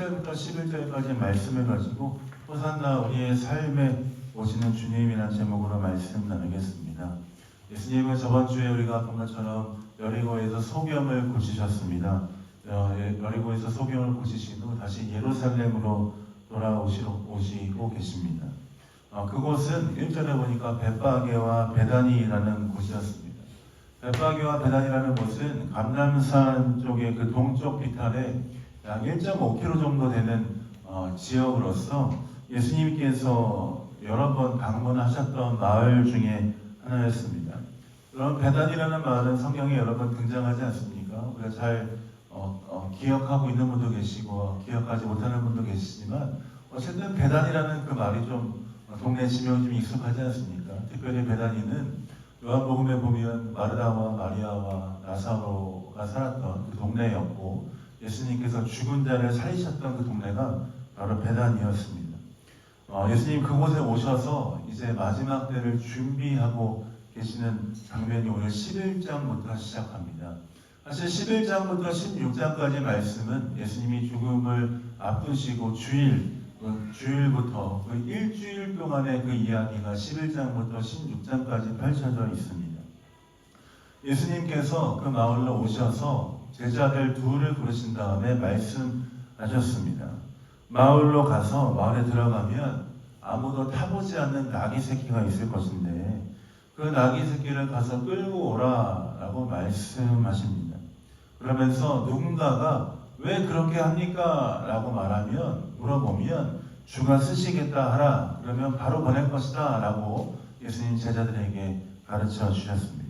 1절부터 11절까지 말씀을 가지고 호산나 우리의 삶에 오시는 주님이라는 제목으로 말씀 나누겠습니다. 예수님은 저번 주에 우리가 본 것처럼 여리고에서 소경을 고치셨습니다. 여리고에서 소경을 고치신 후 다시 예루살렘으로 돌아오시고 계십니다. 그곳은 1절에 보니까 벳바게와 베다니라는 곳이었습니다. 벳바게와 베다니라는 곳은 감람산 쪽의 그 동쪽 비탈에 약 1.5km 정도 되는 지역으로서 예수님께서 여러 번 방문하셨던 마을 중에 하나였습니다. 그럼 베단이라는 마을은 성경에 여러 번 등장하지 않습니까? 우리가 잘 기억하고 있는 분도 계시고 기억하지 못하는 분도 계시지만 어쨌든 베단이라는 그 말이 좀 동네 지명이 좀 익숙하지 않습니까? 특별히 베단이는 요한복음에 보면 마르다와 마리아와 나사로가 살았던 그 동네였고 예수님께서 죽은 자를 살리셨던 그 동네가 바로 베단이었습니다. 예수님 그곳에 오셔서 이제 마지막 때를 준비하고 계시는 장면이 오늘 11장부터 시작합니다. 사실 11장부터 16장까지 말씀은 예수님이 죽음을 앞두시고 주일부터 그 일주일 동안의 그 이야기가 11장부터 16장까지 펼쳐져 있습니다. 예수님께서 그 마을로 오셔서 제자들 둘을 부르신 다음에 말씀하셨습니다. 마을로 가서 마을에 들어가면 아무도 타보지 않는 나귀 새끼가 있을 것인데 그 나귀 새끼를 가서 끌고 오라라고 말씀하십니다. 그러면서 누군가가 왜 그렇게 합니까? 라고 물어보면 주가 쓰시겠다 하라. 그러면 바로 보낼 것이다 라고 예수님 제자들에게 가르쳐 주셨습니다.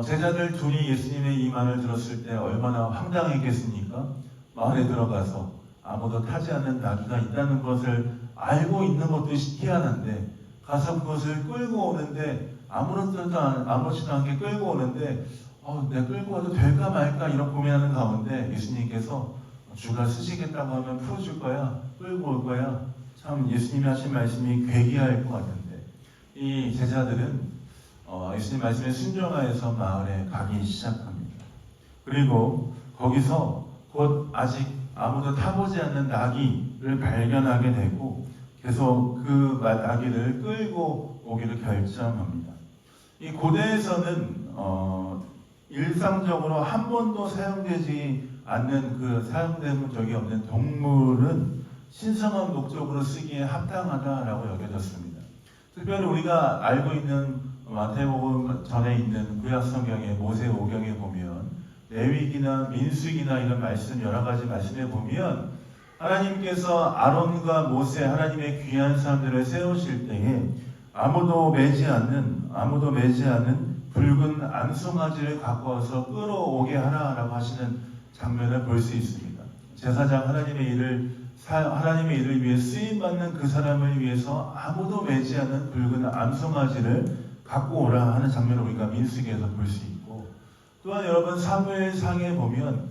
제자들 둘이 예수님의 이 말을 들었을 때 얼마나 황당했겠습니까? 마을에 들어가서 아무도 타지 않는 나귀가 있다는 것을 알고 있는 것도 희한한데 가서 그것을 끌고 오는데 아무렇지도 않게 끌고 오는데 내가 끌고 와도 될까 말까 이런 고민하는 가운데 예수님께서 주가 쓰시겠다고 하면 풀어줄 거야, 끌고 올 거야. 참 예수님이 하신 말씀이 괴기할 것 같은데 이 제자들은 예수님 말씀에 순종하여서 마을에 가기 시작합니다. 그리고 거기서 곧 아직 아무도 타보지 않는 나귀를 발견하게 되고 계속 그 나귀를 끌고 오기를 결정합니다. 이 고대에서는 일상적으로 한 번도 사용되지 않는 그 사용된 적이 없는 동물은 신성한 목적으로 쓰기에 합당하다라고 여겨졌습니다. 특별히 우리가 알고 있는 마태복음 전에 있는 구약 성경의 모세오경에 보면 레위기나 민수기나 이런 말씀 여러 가지 말씀에 보면 하나님께서 아론과 모세 하나님의 귀한 사람들을 세우실 때에 아무도 매지 않는 붉은 암송아지를 갖고 와서 끌어오게 하라라고 하시는 장면을 볼 수 있습니다. 제사장 하나님의 일을 위해 쓰임받는 그 사람을 위해서 아무도 매지 않는 붉은 암송아지를 갖고 오라 하는 장면을 우리가 민수기에서 볼 수 있고 또한 여러분 사무엘상에 보면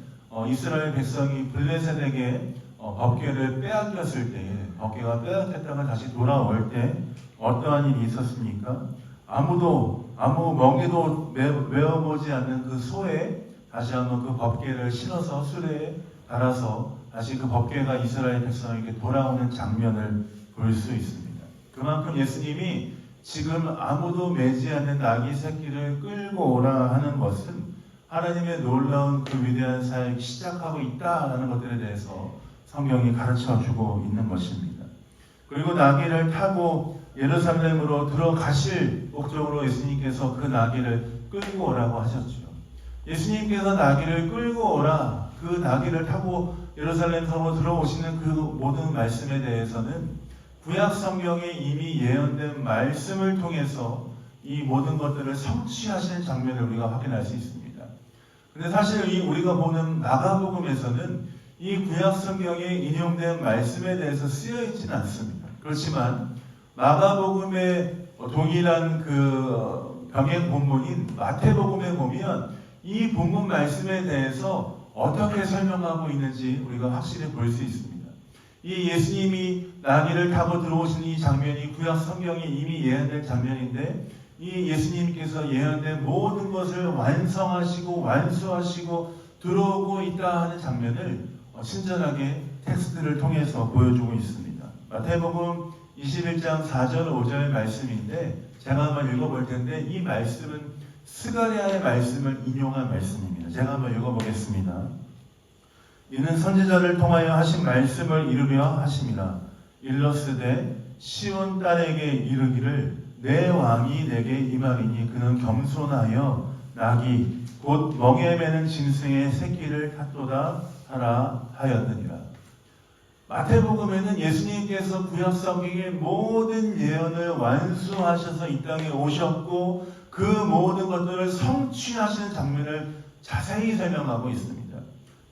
이스라엘 백성이 블레셋에게 법궤를 빼앗겼을 때에 법궤가 빼앗겼다가 다시 돌아올 때 어떠한 일이 있었습니까? 아무 멍에도 메어보지 않는 그 소에 다시 한번 그 법궤를 실어서 수레에 달아서 다시 그 법궤가 이스라엘 백성에게 돌아오는 장면을 볼 수 있습니다. 그만큼 예수님이 지금 아무도 매지 않는 나귀 새끼를 끌고 오라 하는 것은 하나님의 놀라운 그 위대한 사역이 시작하고 있다라는 것들에 대해서 성경이 가르쳐주고 있는 것입니다. 그리고 나귀를 타고 예루살렘으로 들어가실 목적으로 예수님께서 그 나귀를 끌고 오라고 하셨죠. 예수님께서 나귀를 끌고 오라, 그 나귀를 타고 예루살렘 성으로 들어오시는 그 모든 말씀에 대해서는 구약 성경에 이미 예언된 말씀을 통해서 이 모든 것들을 성취하시는 장면을 우리가 확인할 수 있습니다. 근데 사실 우리가 보는 마가복음에서는 이 구약 성경에 인용된 말씀에 대해서 쓰여 있지는 않습니다. 그렇지만 마가복음의 동일한 그 병행 본문인 마태복음에 보면 이 본문 말씀에 대해서 어떻게 설명하고 있는지 우리가 확실히 볼 수 있습니다. 이 예수님이 나귀를 타고 들어오시는 이 장면이 구약 성경에 이미 예언된 장면인데 이 예수님께서 예언된 모든 것을 완성하시고 완수하시고 들어오고 있다 하는 장면을 친절하게 텍스트를 통해서 보여주고 있습니다. 마태복음 21장 4절 5절 말씀인데 제가 한번 읽어볼 텐데 이 말씀은 스가랴의 말씀을 인용한 말씀입니다. 제가 한번 읽어보겠습니다. 이는 선지자를 통하여 하신 말씀을 이루려 하심이라. 일러스되 시온 딸에게 이르기를 내 왕이 내게 임하리니 그는 겸손하여 낙이 곧 멍에 매는 짐승의 새끼를 탔도다 하라 하였느니라. 마태복음에는 예수님께서 구약 성경의 모든 예언을 완수하셔서 이 땅에 오셨고 그 모든 것들을 성취하시는 장면을 자세히 설명하고 있습니다.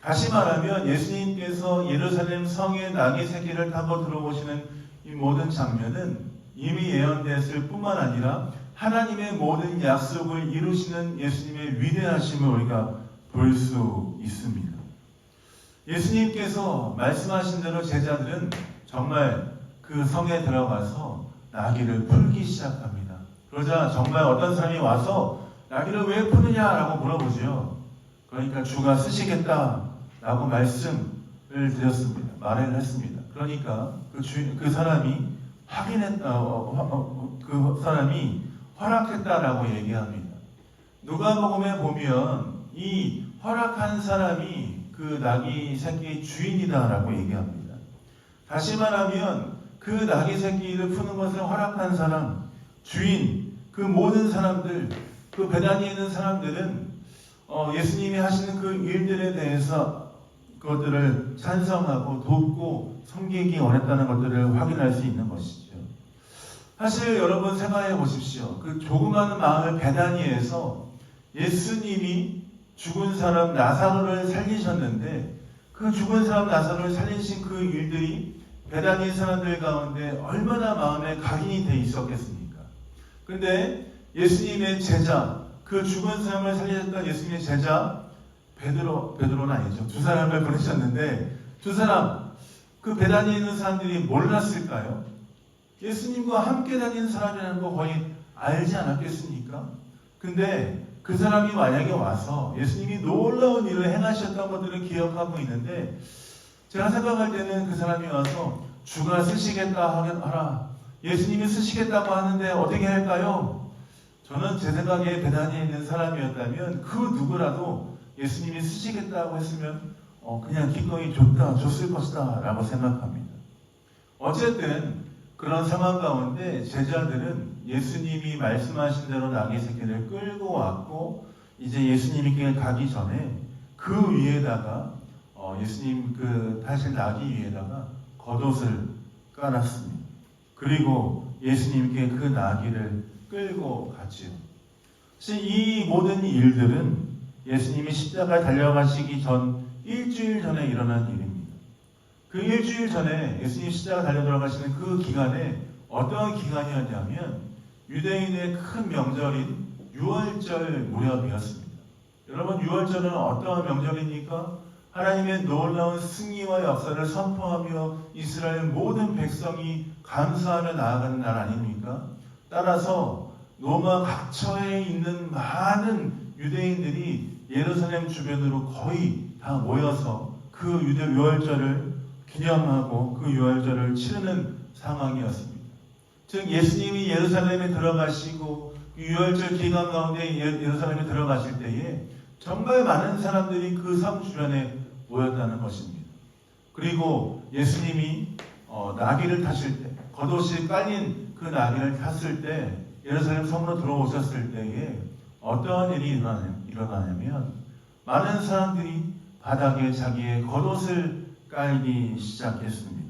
다시 말하면 예수님께서 예루살렘 성에 나귀 새끼를 타고 들어오시는 이 모든 장면은 이미 예언됐을 뿐만 아니라 하나님의 모든 약속을 이루시는 예수님의 위대하심을 우리가 볼 수 있습니다. 예수님께서 말씀하신 대로 제자들은 정말 그 성에 들어가서 나귀를 풀기 시작합니다. 그러자 정말 어떤 사람이 와서 나귀를 왜 푸느냐라고 물어보죠. 그러니까 주가 쓰시겠다라고 말씀을 드렸습니다. 말을 했습니다. 그러니까 그 사람이 그 사람이 허락했다라고 얘기합니다. 누가복음에 보면 이 허락한 사람이 그 나귀 새끼의 주인이다라고 얘기합니다. 다시 말하면 그 나귀 새끼를 푸는 것을 허락한 사람, 주인, 그 모든 사람들, 그 베다니에 있는 사람들은 예수님이 하시는 그 일들에 대해서 그것들을 찬성하고 돕고 섬기기 원했다는 것들을 확인할 수 있는 것이죠. 사실 여러분 생각해 보십시오. 그 조그마한 마을 베다니에서 예수님이 죽은 사람 나사로를 살리셨는데 그 죽은 사람 나사로를 살리신 그 일들이 베다니 사람들 가운데 얼마나 마음에 각인이 돼 있었겠습니까? 근데 예수님의 제자, 그 죽은 사람을 살리셨던 예수님의 제자 베드로는 아니죠. 두 사람을 보내셨는데 두 사람, 그 베다니에 있는 사람들이 몰랐을까요? 예수님과 함께 다니는 사람이라는 거 거의 알지 않았겠습니까? 근데 그 사람이 만약에 와서 예수님이 놀라운 일을 행하셨던 것들을 기억하고 있는데 제가 생각할 때는 그 사람이 와서 주가 쓰시겠다 하라. 예수님이 쓰시겠다고 하는데 어떻게 할까요? 저는 제 생각에 베다니에 있는 사람이었다면 그 누구라도 예수님이 쓰시겠다고 했으면 그냥 기꺼이 줬을 것이다 라고 생각합니다. 어쨌든 그런 상황 가운데 제자들은 예수님이 말씀하신 대로 나귀 새끼를 끌고 왔고 이제 예수님께 가기 전에 그 위에다가 예수님 그 타실 나귀 위에다가 겉옷을 깔았습니다. 그리고 예수님께 그 나귀를 끌고 갔지요. 이 모든 일들은 예수님이 십자가에 달려가시기 전 일주일 전에 일어난 일입니다. 그 일주일 전에 예수님 십자가 달려 들어가시는 그 기간에 어떤 기간이었냐면 유대인의 큰 명절인 유월절 무렵이었습니다. 여러분 유월절은 어떠한 명절입니까? 하나님의 놀라운 승리와 역사를 선포하며 이스라엘 모든 백성이 감사하며 나아가는 날 아닙니까? 따라서 로마 각처에 있는 많은 유대인들이 예루살렘 주변으로 거의 다 모여서 그 유월절을 기념하고 그 유월절을 치르는 상황이었습니다. 즉 예수님이 예루살렘에 들어가시고 유월절 기간 가운데 예루살렘에 들어가실 때에 정말 많은 사람들이 그 성 주변에 모였다는 것입니다. 그리고 예수님이 나귀를 타실 때 겉옷이 깔린 그 나귀를 탔을 때 예루살렘 성으로 들어오셨을 때에 어떠한 일이 일어나냐면 많은 사람들이 바닥에 자기의 겉옷을 깔기 시작했습니다.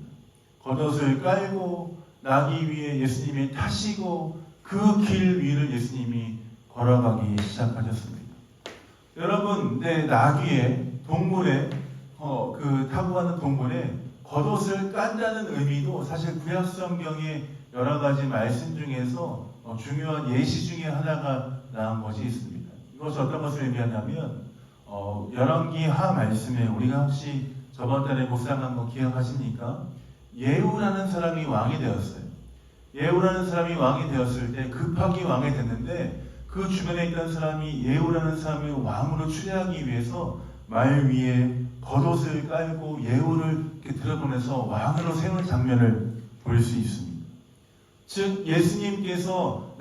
겉옷을 깔고 나귀 위에 예수님이 타시고 그 길 위를 예수님이 걸어가기 시작하셨습니다. 여러분, 나귀의 동물에 그 타고 가는 동물에 겉옷을 깐다는 의미도 사실 구약 성경의 여러 가지 말씀 중에서 중요한 예시 중에 하나가 나온 것이 있습니다. 이것이 어떤 것을 의미하냐면 열왕기 하 말씀에 우리가 혹시 저번 달에 묵상한 거 기억하십니까? 예후라는 사람이 왕이 되었어요. 예후라는 사람이 왕이 되었을 때 급하게 왕이 됐는데 그 주변에 있던 사람이 예후라는 사람이 왕으로 추대하기 위해서 말 위에 겉옷을 깔고 예후를 이렇게 들어보내서 왕으로 세우는 장면을 볼 수 있습니다. 즉 예수님께서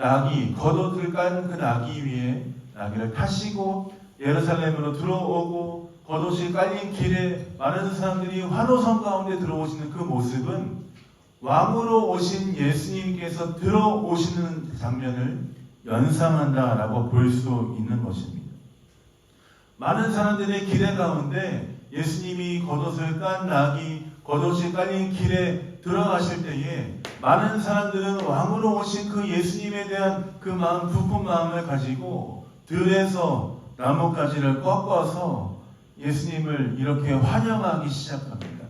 겉옷을 깔은 그 나귀 위에 나귀를 타시고 예루살렘으로 들어오고 겉옷이 깔린 길에 많은 사람들이 환호성 가운데 들어오시는 그 모습은 왕으로 오신 예수님께서 들어오시는 장면을 연상한다라고 볼 수 있는 것입니다. 많은 사람들의 기대 가운데 예수님이 겉옷을 깐 겉옷이 깔린 길에 들어가실 때에 많은 사람들은 왕으로 오신 그 예수님에 대한 그 마음, 부푼 마음을 가지고 들에서 나뭇가지를 꺾어서 예수님을 이렇게 환영하기 시작합니다.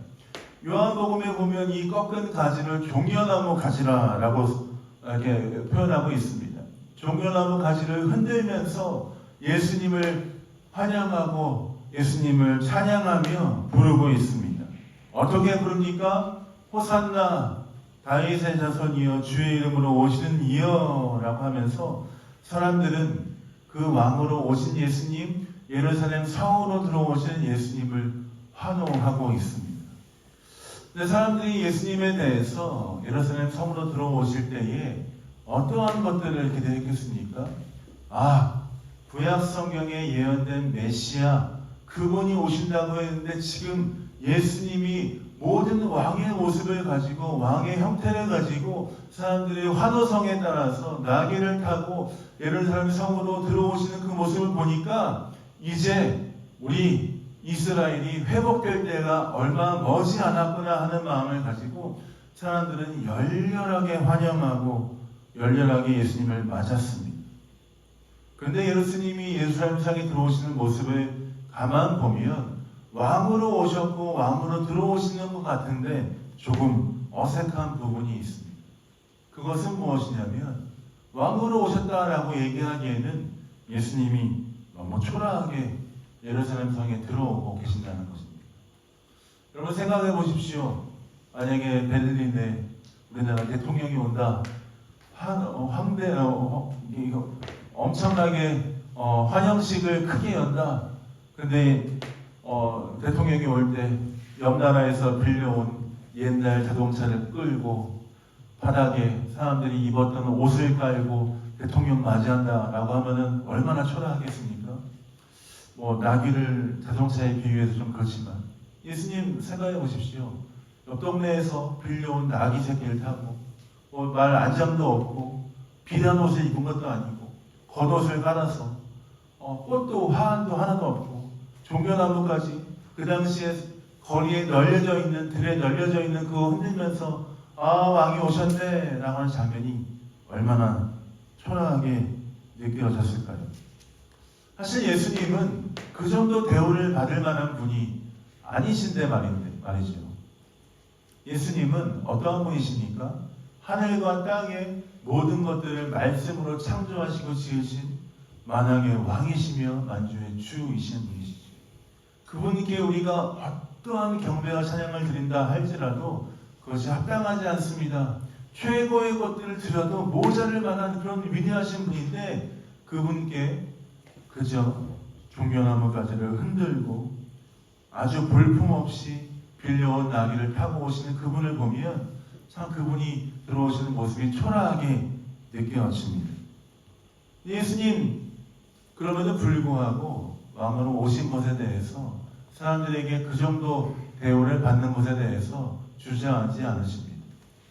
요한복음에 보면 이 꺾은 가지를 종려나무 가지라고 이렇게 표현하고 있습니다. 종려나무 가지를 흔들면서 예수님을 환영하고 예수님을 찬양하며 부르고 있습니다. 어떻게 부릅니까? 호산나 다윗의 자손이여 주의 이름으로 오시는 이여 라고 하면서 사람들은 그 왕으로 오신 예수님, 예루살렘 성으로 들어오신 예수님을 환호하고 있습니다. 근데 사람들이 예수님에 대해서 예루살렘 성으로 들어오실 때에 어떠한 것들을 기대했겠습니까? 구약 성경에 예언된 메시아 그분이 오신다고 했는데 지금 예수님이 모든 왕의 모습을 가지고 왕의 형태를 가지고 사람들이 환호성에 따라서 나귀를 타고 예루살렘 성으로 들어오시는 그 모습을 보니까 이제 우리 이스라엘이 회복될 때가 얼마 머지 않았구나 하는 마음을 가지고 사람들은 열렬하게 환영하고 열렬하게 예수님을 맞았습니다. 그런데 예수님이 예루살렘 성에 들어오시는 모습을 가만 보면 왕으로 오셨고 왕으로 들어오시는 것 같은데 조금 어색한 부분이 있습니다. 그것은 무엇이냐면 왕으로 오셨다라고 얘기하기에는 예수님이 너무 초라하게 예루살렘 성에 들어오고 계신다는 것입니다. 여러분 생각해 보십시오. 만약에 베를린에 우리나라 대통령이 온다. 엄청나게 환영식을 크게 연다. 근데 대통령이 올 때 옆 나라에서 빌려온 옛날 자동차를 끌고 바닥에 사람들이 입었던 옷을 깔고 대통령 맞이한다라고 하면은 얼마나 초라하겠습니까? 나귀를 자동차에 비유해서 좀 그렇지만 예수님 생각해 보십시오. 옆 동네에서 빌려온 나귀 새끼를 타고 말 안장도 없고 비단 옷을 입은 것도 아니고 겉옷을 깔아서 꽃도 화환도 하나도 없고 종려나무까지 그 당시에 거리에 널려져 있는 들에 널려져 있는 그거 흔들면서 왕이 오셨네 라고 하는 장면이 얼마나 초라하게 느껴졌을까요? 사실 예수님은 그 정도 대우를 받을 만한 분이 아니신데 말이죠. 예수님은 어떠한 분이십니까? 하늘과 땅의 모든 것들을 말씀으로 창조하시고 지으신 만왕의 왕이시며 만주의 주이신 분이시죠. 그분께 우리가 어떠한 경배와 찬양을 드린다 할지라도 그것이 합당하지 않습니다. 최고의 것들을 드려도 모자랄 만한 그런 위대하신 분인데 그분께 그저 종려나무 가지를 흔들고 아주 볼품없이 빌려온 나귀를 타고 오시는 그분을 보면 참 그분이 들어오시는 모습이 초라하게 느껴집니다. 예수님 그럼에도 불구하고 왕으로 오신 것에 대해서 사람들에게 그 정도 대우를 받는 것에 대해서 주저하지 않으십니다.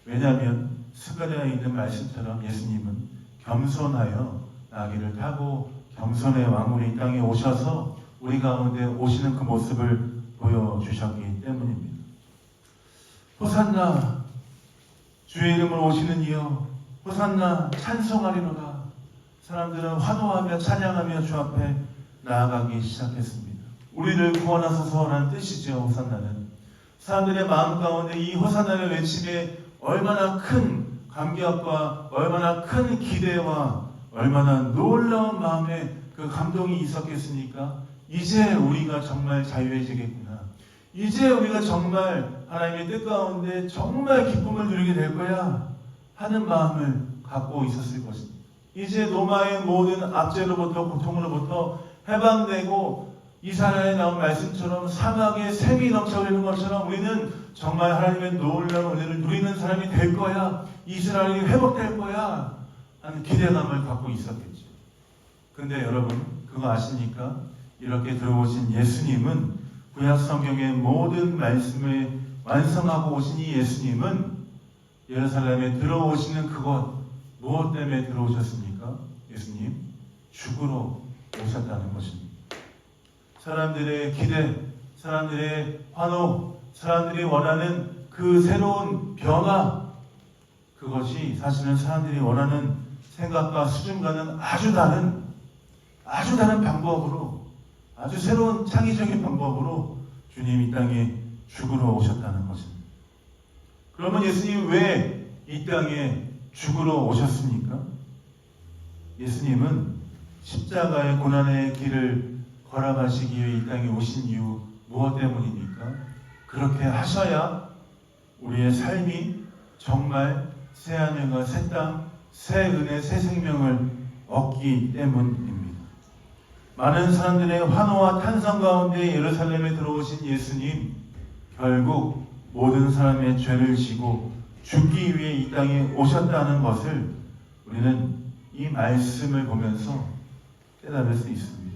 왜냐하면 스가랴에 있는 말씀처럼 예수님은 겸손하여 나귀를 타고 겸손의 왕으로 이 땅에 오셔서 우리 가운데 오시는 그 모습을 보여주셨기 때문입니다. 호산나 주의 이름으로 오시는 이여 호산나 찬송하리로다. 사람들은 환호하며 찬양하며 주 앞에 나아가기 시작했습니다. 우리를 구원하소서라는 뜻이죠. 호산나는 사람들의 마음 가운데 이 호산나를 외침에 얼마나 큰 감격과 얼마나 큰 기대와 얼마나 놀라운 마음에 그 감동이 있었겠습니까? 이제 우리가 정말 자유해지겠구나. 이제 우리가 정말 하나님의 뜻 가운데 정말 기쁨을 누리게 될 거야 하는 마음을 갖고 있었을 것입니다. 이제 로마의 모든 압제로부터 고통으로부터 해방되고 이사야에 나온 말씀처럼 사막에 샘이 넘쳐흐르는 것처럼 우리는 정말 하나님의 놀라운 은혜를 누리는 사람이 될 거야. 이스라엘이 회복될 거야. 하는 기대감을 갖고 있었겠죠. 근데 여러분 그거 아십니까? 이렇게 들어오신 예수님은 구약 성경의 모든 말씀을 완성하고 오신 이 예수님은 예루살렘에 들어오시는 그것 무엇 때문에 들어오셨습니까? 예수님 죽으러 오셨다는 것입니다. 사람들의 기대, 사람들의 환호, 사람들이 원하는 그 새로운 변화, 그것이 사실은 사람들이 원하는 생각과 수준과는 아주 다른 방법으로, 아주 새로운 창의적인 방법으로 주님이 이 땅에 죽으러 오셨다는 것입니다. 그러면 예수님이 왜 이 땅에 죽으러 오셨습니까? 예수님은 십자가의 고난의 길을 걸어가시기 위해 이 땅에 오신 이유 무엇 때문입니까? 그렇게 하셔야 우리의 삶이 정말 새 하늘과 새 땅, 새 은혜, 새 생명을 얻기 때문입니다. 많은 사람들의 환호와 탄성 가운데 예루살렘에 들어오신 예수님, 결국 모든 사람의 죄를 지고 죽기 위해 이 땅에 오셨다는 것을 우리는 이 말씀을 보면서 깨달을 수 있습니다.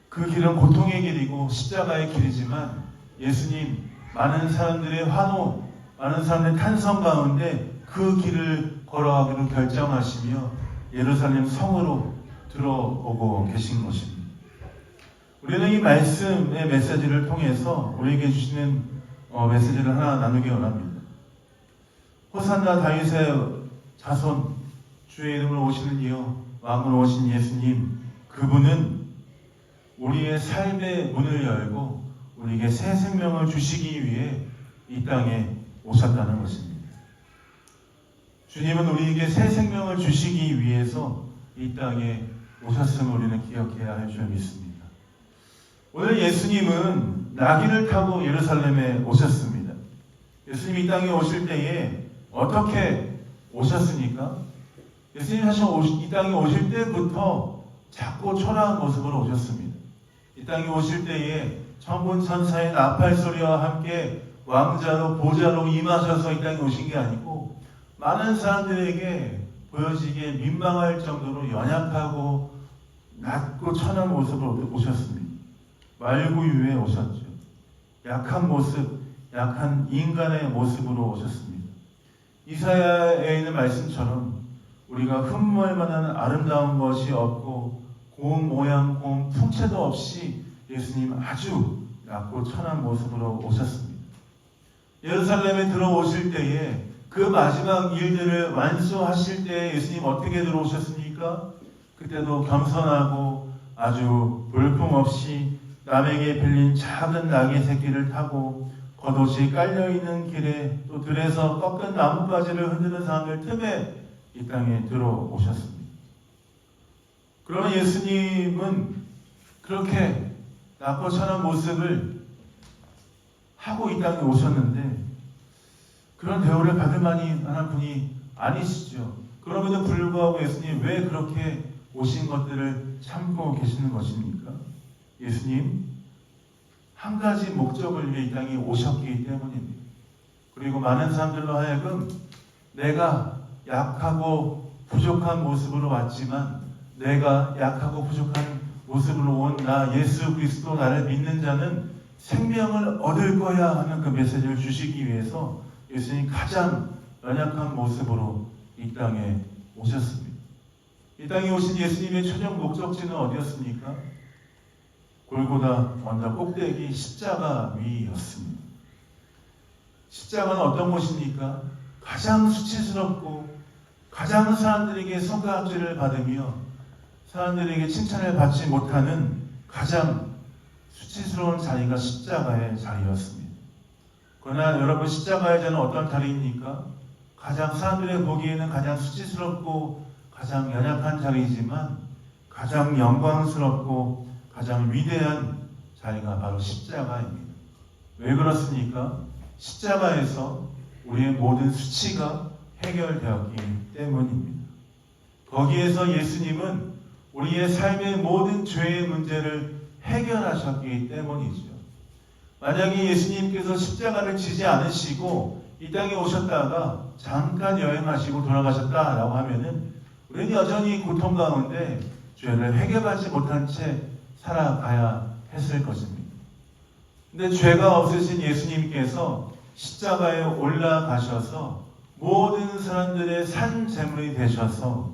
그 길은 고통의 길이고 십자가의 길이지만 예수님 많은 사람들의 환호, 많은 사람들의 탄성 가운데 그 길을 걸어가기로 결정하시며 예루살렘 성으로 들어오고 계신 것입니다. 우리는 이 말씀의 메시지를 통해서 우리에게 주시는 메시지를 하나 나누기 원합니다. 호산나 다윗의 자손, 주의 이름으로 오시는 이여 왕으로 오신 예수님, 그분은 우리의 삶의 문을 열고 우리에게 새 생명을 주시기 위해 이 땅에 오셨다는 것입니다. 주님은 우리에게 새 생명을 주시기 위해서 이 땅에 오셨음을 우리는 기억해야 할 줄 믿습니다. 오늘 예수님은 나귀를 타고 예루살렘에 오셨습니다. 예수님이 이 땅에 오실 때에 어떻게 오셨습니까? 예수님이 사실 이 땅에 오실 때부터 작고 초라한 모습으로 오셨습니다. 이 땅에 오실 때에 천군 천사의 나팔 소리와 함께 왕자로 보좌로 임하셔서 이 땅에 오신 게 아니고 많은 사람들에게 보여지기에 민망할 정도로 연약하고 낮고 천한 모습으로 오셨습니다. 말구유에 오셨죠. 약한 모습, 약한 인간의 모습으로 오셨습니다. 이사야에 있는 말씀처럼 우리가 흠모할 만한 아름다운 것이 없고 고운 모양, 고운 풍채도 없이 예수님 아주 낮고 천한 모습으로 오셨습니다. 예루살렘에 들어오실 때에 그 마지막 일들을 완수하실 때 예수님 어떻게 들어오셨습니까? 그때도 겸손하고 아주 볼품없이 남에게 빌린 작은 나귀 새끼를 타고 겉옷이 깔려있는 길에 또 들에서 꺾은 나뭇가지를 흔드는 사람들 틈에 이 땅에 들어오셨습니다. 그러나 예수님은 그렇게 낮고 천한 모습을 하고 이 땅에 오셨는데 그런 대우를 받을 만한 분이 아니시죠. 그럼에도 불구하고 예수님 왜 그렇게 오신 것들을 참고 계시는 것입니까? 예수님 한 가지 목적을 위해 이 땅에 오셨기 때문입니다. 그리고 많은 사람들로 하여금 내가 약하고 부족한 모습으로 왔지만 내가 약하고 부족한 모습으로 온 나 예수 그리스도 나를 믿는 자는 생명을 얻을 거야 하는 그 메시지를 주시기 위해서 예수님이 가장 연약한 모습으로 이 땅에 오셨습니다. 이 땅에 오신 예수님의 최종 목적지는 어디였습니까? 골고다 언덕 꼭대기 십자가 위였습니다. 십자가는 어떤 곳입니까? 가장 수치스럽고 가장 사람들에게 손가락질을 받으며 사람들에게 칭찬을 받지 못하는 가장 수치스러운 자리가 십자가의 자리였습니다. 그러나 여러분 십자가의 자리는 어떤 자리입니까? 가장 사람들의 보기에는 가장 수치스럽고 가장 연약한 자리이지만 가장 영광스럽고 가장 위대한 자리가 바로 십자가입니다. 왜 그렇습니까? 십자가에서 우리의 모든 수치가 해결되었기 때문입니다. 거기에서 예수님은 우리의 삶의 모든 죄의 문제를 해결하셨기 때문이죠. 만약에 예수님께서 십자가를 지지 않으시고 이 땅에 오셨다가 잠깐 여행하시고 돌아가셨다라고 하면은 우리는 여전히 고통 가운데 죄를 해결하지 못한 채 살아가야 했을 것입니다. 근데 죄가 없으신 예수님께서 십자가에 올라가셔서 모든 사람들의 산 제물이 되셔서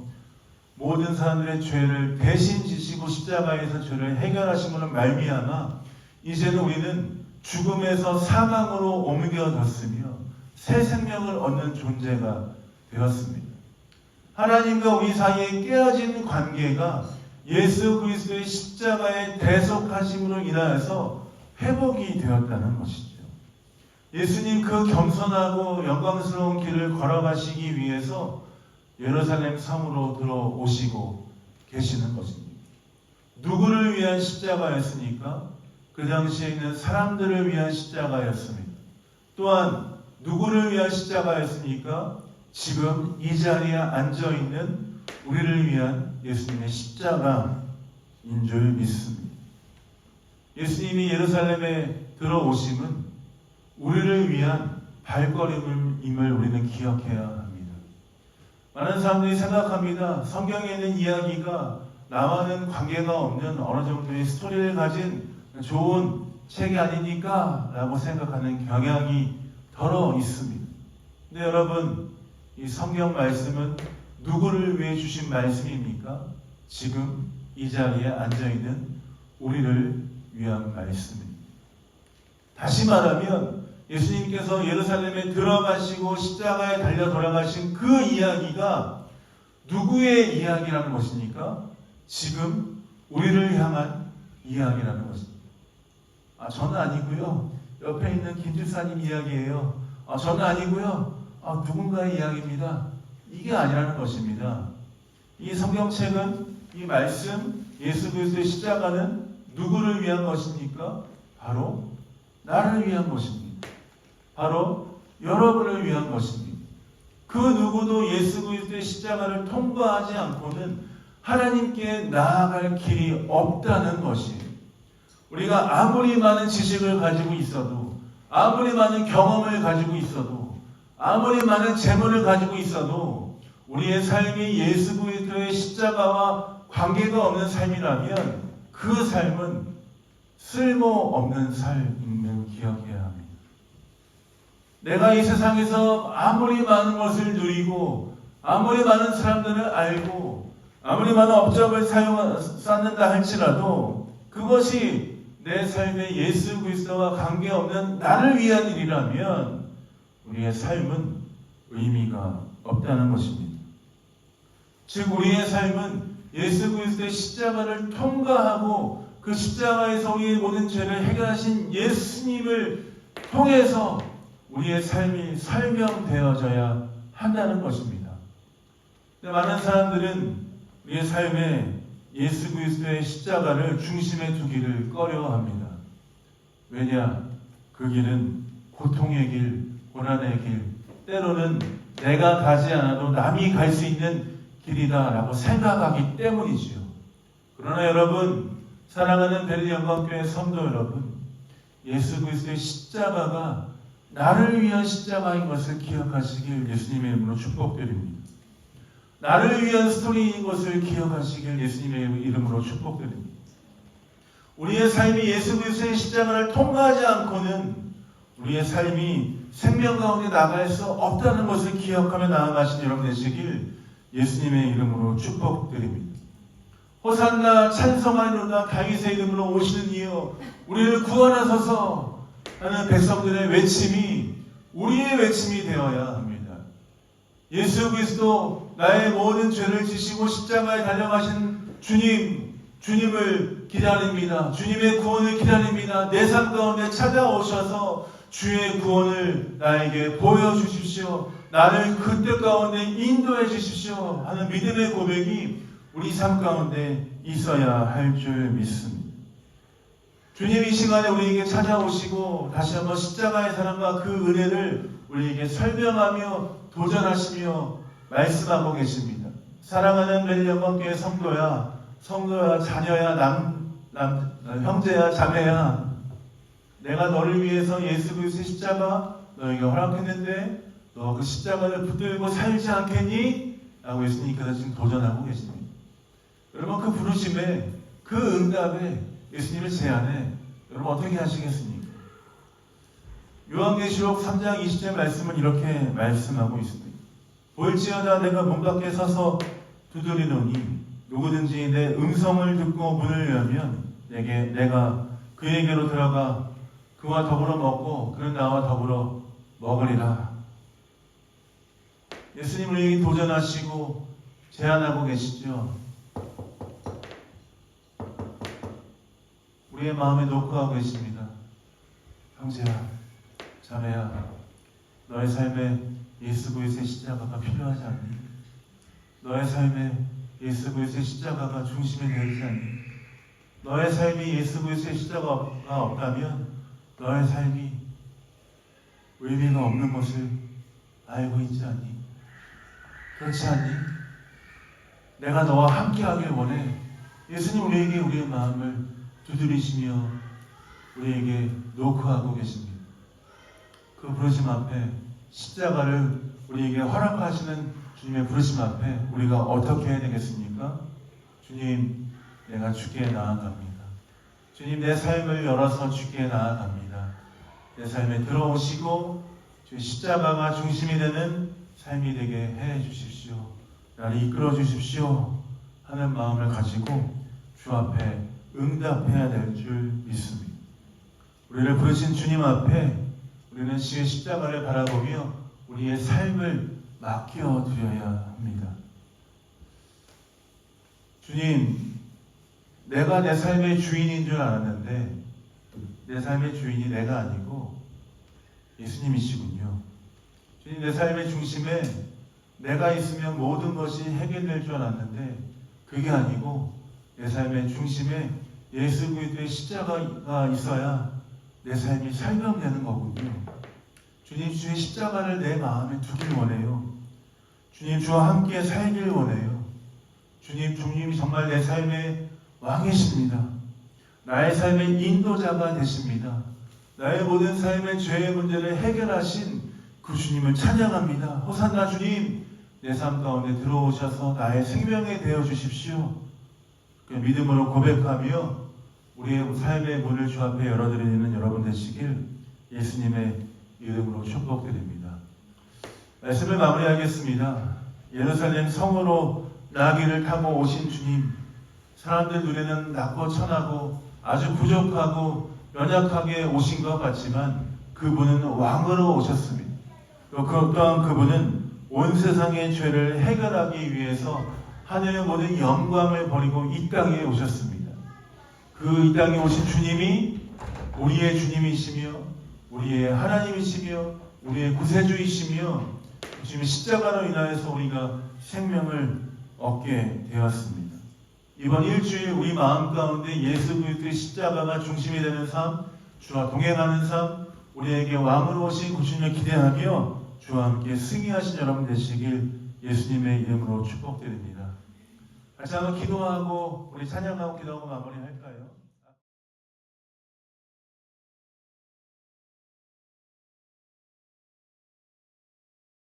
모든 사람들의 죄를 대신 지시고 십자가에서 죄를 해결하심으로 말미암아 이제는 우리는 죽음에서 사망으로 옮겨졌으며 새 생명을 얻는 존재가 되었습니다. 하나님과 우리 사이에 깨어진 관계가 예수 그리스도의 십자가의 대속하심으로 인하여서 회복이 되었다는 것이죠. 예수님 그 겸손하고 영광스러운 길을 걸어가시기 위해서 예루살렘 성으로 들어오시고 계시는 것입니다. 누구를 위한 십자가였습니까? 그 당시에 있는 사람들을 위한 십자가였습니다. 또한 누구를 위한 십자가였습니까? 지금 이 자리에 앉아있는 우리를 위한 예수님의 십자가인 줄 믿습니다. 예수님이 예루살렘에 들어오심은 우리를 위한 발걸음임을 우리는 기억해야 합니다. 많은 사람들이 생각합니다. 성경에 있는 이야기가 나와는 관계가 없는 어느 정도의 스토리를 가진 좋은 책이 아니니까 라고 생각하는 경향이 덜어 있습니다. 근데 여러분, 이 성경 말씀은 누구를 위해 주신 말씀입니까? 지금 이 자리에 앉아있는 우리를 위한 말씀입니다. 다시 말하면 예수님께서 예루살렘에 들어가시고 십자가에 달려 돌아가신 그 이야기가 누구의 이야기라는 것입니까? 지금 우리를 향한 이야기라는 것입니다. 저는 아니고요. 옆에 있는 김집사님 이야기예요. 저는 아니고요. 누군가의 이야기입니다. 이게 아니라는 것입니다. 이 성경책은 이 말씀 예수 그리스도의 십자가는 누구를 위한 것입니까? 바로 나를 위한 것입니다. 바로 여러분을 위한 것입니다. 그 누구도 예수 그리스도의 십자가를 통과하지 않고는 하나님께 나아갈 길이 없다는 것이에요. 우리가 아무리 많은 지식을 가지고 있어도, 아무리 많은 경험을 가지고 있어도, 아무리 많은 재물을 가지고 있어도 우리의 삶이 예수 그리스도의 십자가와 관계가 없는 삶이라면 그 삶은 쓸모없는 삶임을 기억해야 합니다. 내가 이 세상에서 아무리 많은 것을 누리고 아무리 많은 사람들을 알고 아무리 많은 업적을 쌓는다 할지라도 그것이 내 삶에 예수 그리스도와 관계없는 나를 위한 일이라면 우리의 삶은 의미가 없다는 것입니다. 즉 우리의 삶은 예수 그리스도의 십자가를 통과하고 그 십자가에서 우리의 모든 죄를 해결하신 예수님을 통해서 우리의 삶이 설명되어져야 한다는 것입니다. 근데 많은 사람들은 우리의 삶에 예수 그리스도의 십자가를 중심에 두기를 꺼려합니다. 왜냐? 그 길은 고통의 길, 고난의 길, 때로는 내가 가지 않아도 남이 갈 수 있는 길이다라고 생각하기 때문이지요. 그러나 여러분, 사랑하는 베르영광교회 성도 여러분, 예수 그리스도의 십자가가 나를 위한 십자가인 것을 기억하시길 예수님의 이름으로 축복드립니다. 나를 위한 스토리인 것을 기억하시길 예수님의 이름으로 축복드립니다. 우리의 삶이 예수 그리스도의 십자가를 통과하지 않고는 우리의 삶이 생명 가운데 나갈 수 없다는 것을 기억하며 나아가신 여러분 되시길 예수님의 이름으로 축복드립니다. 호산나 찬송하리로다 다윗의 이름으로 오시는 이여 우리를 구원하소서 하는 백성들의 외침이 우리의 외침이 되어야 합니다. 예수 그리스도 나의 모든 죄를 지시고 십자가에 달려가신 주님을 기다립니다. 주님의 구원을 기다립니다. 내 삶 가운데 찾아오셔서 주의 구원을 나에게 보여주십시오. 나를 그 뜻 가운데 인도해 주십시오 하는 믿음의 고백이 우리 삶 가운데 있어야 할 줄 믿습니다. 주님 이 시간에 우리에게 찾아오시고 다시 한번 십자가의 사랑과 그 은혜를 우리에게 설명하며 도전하시며 말씀하고 계십니다. 사랑하는 멜령광교회 성도야 자녀야 형제야, 자매야, 내가 너를 위해서 예수 그리스도의 십자가 너에게 허락했는데 너 그 십자가를 붙들고 살지 않겠니? 라고 예수님께서 지금 도전하고 계십니다. 여러분, 그 부르심에, 그 응답에, 예수님의 제안에 여러분 어떻게 하시겠습니까? 요한계시록 3장 20절 말씀은 이렇게 말씀하고 있습니다. 볼지어다 내가 문 밖에 서서 두드리노니 누구든지 내 음성을 듣고 문을 열면 내가 그에게로 들어가 그와 더불어 먹고 그는 나와 더불어 먹으리라. 예수님을 우리에게 도전하시고 제안하고 계시죠. 우리의 마음에 녹화하고 계십니다. 형제야, 자매야, 너의 삶에 예수 그리스도의 십자가가 필요하지 않니? 너의 삶에 예수 그리스도의 십자가가 중심이 되지 않니? 너의 삶이 예수 그리스도의 십자가가 없다면 너의 삶이 의미가 없는 것을 알고 있지 않니? 그렇지 않니? 내가 너와 함께하길 원해. 예수님 우리에게 우리의 마음을 두드리시며 우리에게 노크하고 계십니다. 그 부르심 앞에, 십자가를 우리에게 허락하시는 주님의 부르심 앞에 우리가 어떻게 해야 되겠습니까? 주님, 내가 주께 나아갑니다. 주님, 내 삶을 열어서 주께 나아갑니다. 내 삶에 들어오시고 주의 십자가가 중심이 되는 삶이 되게 해 주십시오. 나를 이끌어 주십시오 하는 마음을 가지고 주 앞에 응답해야 될 줄 믿습니다. 우리를 부르신 주님 앞에 우리는 주의 십자가를 바라보며 우리의 삶을 맡겨드려야 합니다. 주님, 내가 내 삶의 주인인 줄 알았는데 내 삶의 주인이 내가 아니고 예수님이시군요. 주님, 내 삶의 중심에 내가 있으면 모든 것이 해결될 줄 알았는데 그게 아니고 내 삶의 중심에 예수 그리스도의 십자가가 있어야 내 삶이 설명되는 거군요. 주님, 주의 십자가를 내 마음에 두길 원해요. 주님, 주와 함께 살길 원해요. 주님, 주님이 정말 내 삶의 왕이십니다. 나의 삶의 인도자가 되십니다. 나의 모든 삶의 죄의 문제를 해결하신 그 주님을 찬양합니다. 호산나 주님, 내 삶 가운데 들어오셔서 나의 생명이 되어 주십시오. 그 믿음으로 고백하며 우리의 삶의 문을 주 앞에 열어드리는 여러분 되시길 예수님의 이름으로 축복드립니다. 말씀을 마무리하겠습니다. 예루살렘 성으로 나귀를 타고 오신 주님, 사람들 눈에는 낮고 천하고 아주 부족하고 연약하게 오신 것 같지만 그분은 왕으로 오셨습니다. 또 또한 그분은 온 세상의 죄를 해결하기 위해서 하늘의 모든 영광을 버리고 이 땅에 오셨습니다. 그 이 땅에 오신 주님이 우리의 주님이시며 우리의 하나님이시며 우리의 구세주이시며 주님의 십자가로 인하여서 우리가 생명을 얻게 되었습니다. 이번 일주일 우리 마음 가운데 예수 그리스도의 십자가가 중심이 되는 삶, 주와 동행하는 삶, 우리에게 왕으로 오신 구주님을 기대하며 주와 함께 승리하신 여러분 되시길 예수님의 이름으로 축복드립니다. 같이 한번 기도하고 우리 찬양하고 기도하고 마무리할까요?